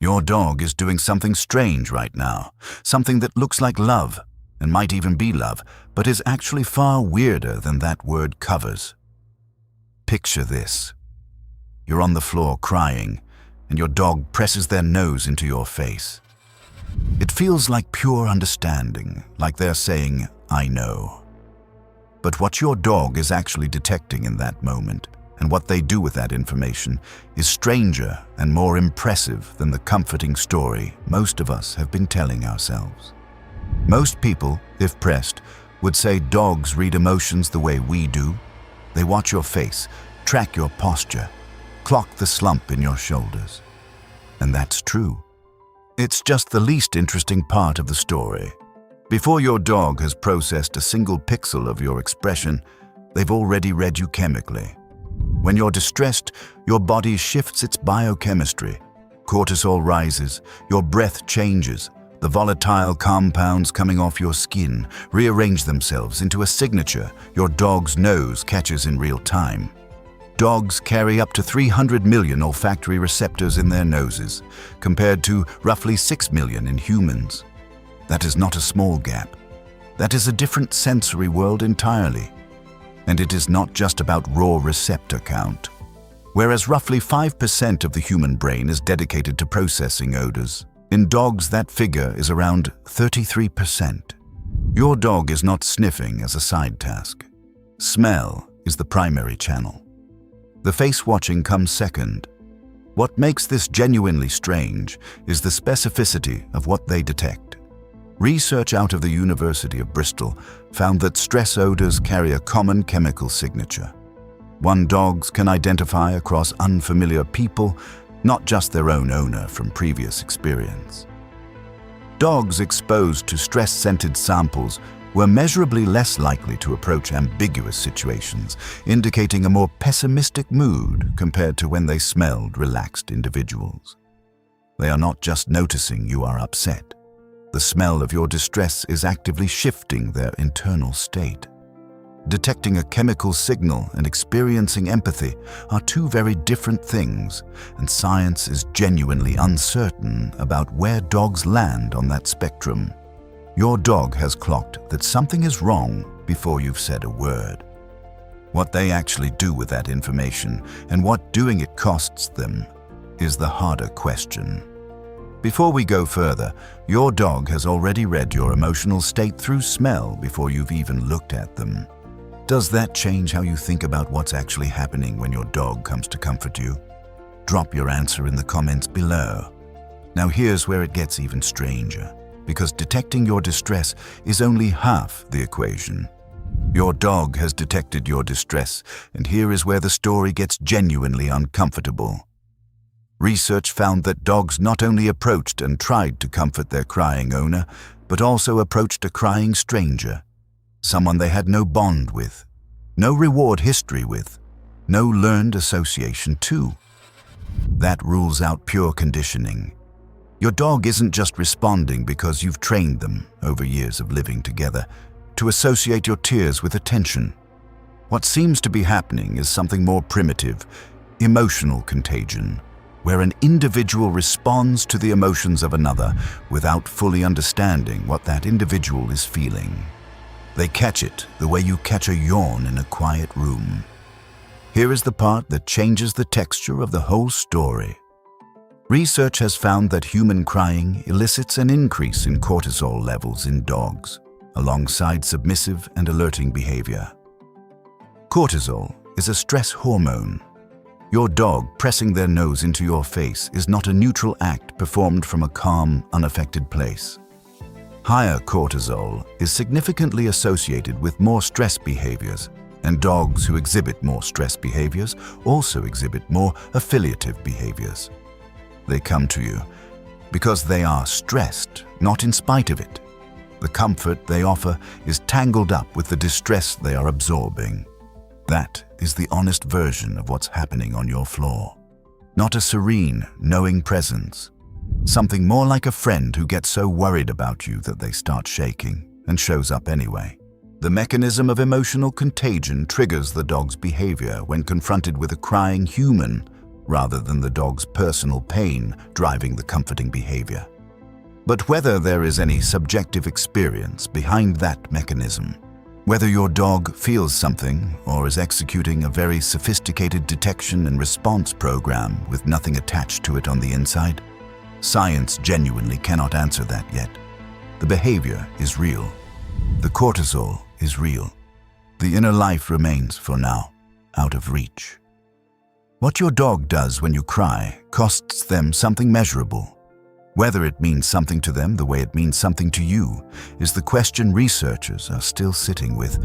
Your dog is doing something strange right now, something that looks like love, and might even be love, but is actually far weirder than that word covers. Picture this. You're on the floor crying, and your dog presses their nose into your face. It feels like pure understanding, like they're saying, "I know." But what your dog is actually detecting in that moment, and what they do with that information, is stranger and more impressive than the comforting story most of us have been telling ourselves. Most people, if pressed, would say dogs read emotions the way we do. They watch your face, track your posture, clock the slump in your shoulders. And that's true. It's just the least interesting part of the story. Before your dog has processed a single pixel of your expression, they've already read you chemically. When you're distressed, your body shifts its biochemistry. Cortisol rises, your breath changes, the volatile compounds coming off your skin rearrange themselves into a signature your dog's nose catches in real time. Dogs carry up to 300 million olfactory receptors in their noses, compared to roughly 6 million in humans. That is not a small gap. That is a different sensory world entirely. And it is not just about raw receptor count. Whereas roughly 5% of the human brain is dedicated to processing odors, in dogs that figure is around 33%. Your dog is not sniffing as a side task. Smell is the primary channel. The face watching comes second. What makes this genuinely strange is the specificity of what they detect. Research out of the University of Bristol found that stress odors carry a common chemical signature. One dogs can identify across unfamiliar people, not just their own owner from previous experience. Dogs exposed to stress-scented samples were measurably less likely to approach ambiguous situations, indicating a more pessimistic mood compared to when they smelled relaxed individuals. They are not just noticing you are upset. The smell of your distress is actively shifting their internal state. Detecting a chemical signal and experiencing empathy are two very different things, and science is genuinely uncertain about where dogs land on that spectrum. Your dog has clocked that something is wrong before you've said a word. What they actually do with that information and what doing it costs them is the harder question. Before we go further, your dog has already read your emotional state through smell before you've even looked at them. Does that change how you think about what's actually happening when your dog comes to comfort you? Drop your answer in the comments below. Now here's where it gets even stranger, because detecting your distress is only half the equation. Your dog has detected your distress, and here is where the story gets genuinely uncomfortable. Research found that dogs not only approached and tried to comfort their crying owner, but also approached a crying stranger, someone they had no bond with, no reward history with, no learned association to. That rules out pure conditioning. Your dog isn't just responding because you've trained them over years of living together to associate your tears with attention. What seems to be happening is something more primitive, emotional contagion, where an individual responds to the emotions of another without fully understanding what that individual is feeling. They catch it the way you catch a yawn in a quiet room. Here is the part that changes the texture of the whole story. Research has found that human crying elicits an increase in cortisol levels in dogs, alongside submissive and alerting behavior. Cortisol is a stress hormone. Your dog pressing their nose into your face is not a neutral act performed from a calm, unaffected place. Higher cortisol is significantly associated with more stress behaviors, and dogs who exhibit more stress behaviors also exhibit more affiliative behaviors. They come to you because they are stressed, not in spite of it. The comfort they offer is tangled up with the distress they are absorbing. That is the honest version of what's happening on your floor. Not a serene, knowing presence. Something more like a friend who gets so worried about you that they start shaking and shows up anyway. The mechanism of emotional contagion triggers the dog's behavior when confronted with a crying human rather than the dog's personal pain driving the comforting behavior. But whether there is any subjective experience behind that mechanism, whether your dog feels something or is executing a very sophisticated detection and response program with nothing attached to it on the inside, science genuinely cannot answer that yet. The behavior is real. The cortisol is real. The inner life remains, for now, out of reach. What your dog does when you cry costs them something measurable. Whether it means something to them the way it means something to you is the question researchers are still sitting with,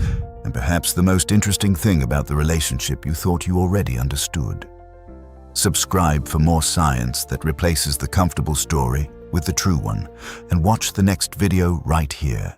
and perhaps the most interesting thing about the relationship you thought you already understood. Subscribe for more science that replaces the comfortable story with the true one, and watch the next video right here.